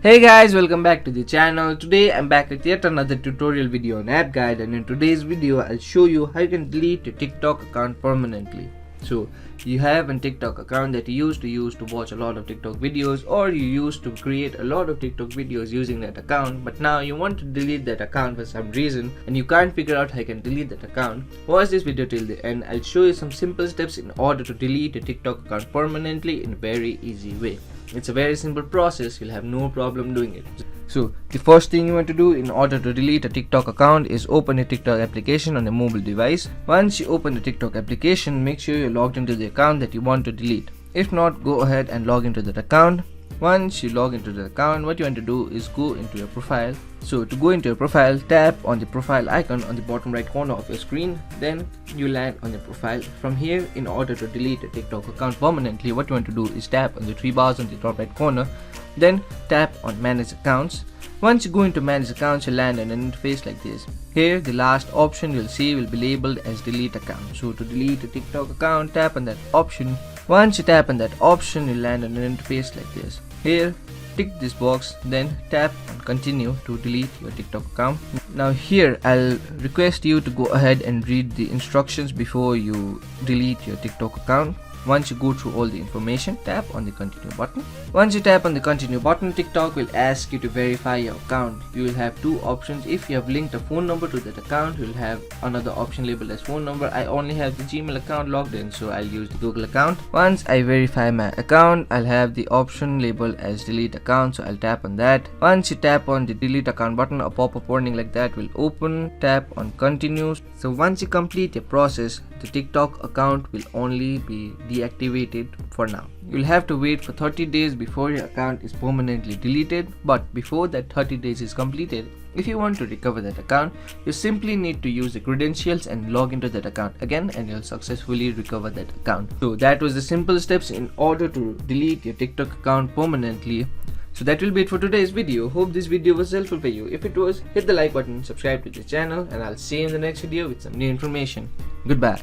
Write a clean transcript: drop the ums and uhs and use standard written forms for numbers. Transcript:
Hey guys, welcome back to the channel. Today I'm back with yet another tutorial video on app guide, and in today's video I'll show you how you can delete your TikTok account permanently. So you have a TikTok account that you used to use to watch a lot of TikTok videos, or you used to create a lot of TikTok videos using that account, but now you want to delete that account for some reason and you can't figure out how you can delete that account. Watch this video till the end. I'll show you some simple steps in order to delete your TikTok account permanently in a very easy way. It's a very simple process, you'll have no problem doing it. So the first thing you want to do in order to delete a TikTok account is open a TikTok application on a mobile device. Once you open the TikTok application, make sure you're logged into the account that you want to delete. If not, go ahead and log into that account. Once you log into the account, what you want to do is go into your profile. So to go into your profile, tap on the profile icon on the bottom right corner of your screen. Then you land on your profile. From here, in order to delete a TikTok account permanently, what you want to do is tap on the three bars on the top right corner. Then tap on manage accounts. Once you go into manage accounts, you'll land on an interface like this. Here, the last option you'll see will be labeled as delete account. So to delete a TikTok account, tap on that option. Once you tap on that option, you'll land on an interface like this. Here, tick this box, then tap on continue to delete your TikTok account. Now here, I'll request you to go ahead and read the instructions before you delete your TikTok account. Once you go through all the information, tap on the continue button. Once you tap on the continue button, TikTok will ask you to verify your account. You will have two options. If you have linked a phone number to that account, you'll have another option labeled as phone number. I only have the Gmail account logged in, so I'll use the Google account. Once I verify my account, I'll have the option labeled as delete account, so I'll tap on that. Once you tap on the delete account button, a pop-up warning like that will open. Tap on continue. So once you complete your process, the TikTok account will only be deactivated for now. You'll have to wait for 30 days before your account is permanently deleted, but before that 30 days is completed, if you want to recover that account, you simply need to use the credentials and log into that account again, and you'll successfully recover that account. So that was the simple steps in order to delete your TikTok account permanently. So that will be it for today's video. Hope this video was helpful for you. If it was, hit the like button, subscribe to the channel, and I'll see you in the next video with some new information. Goodbye.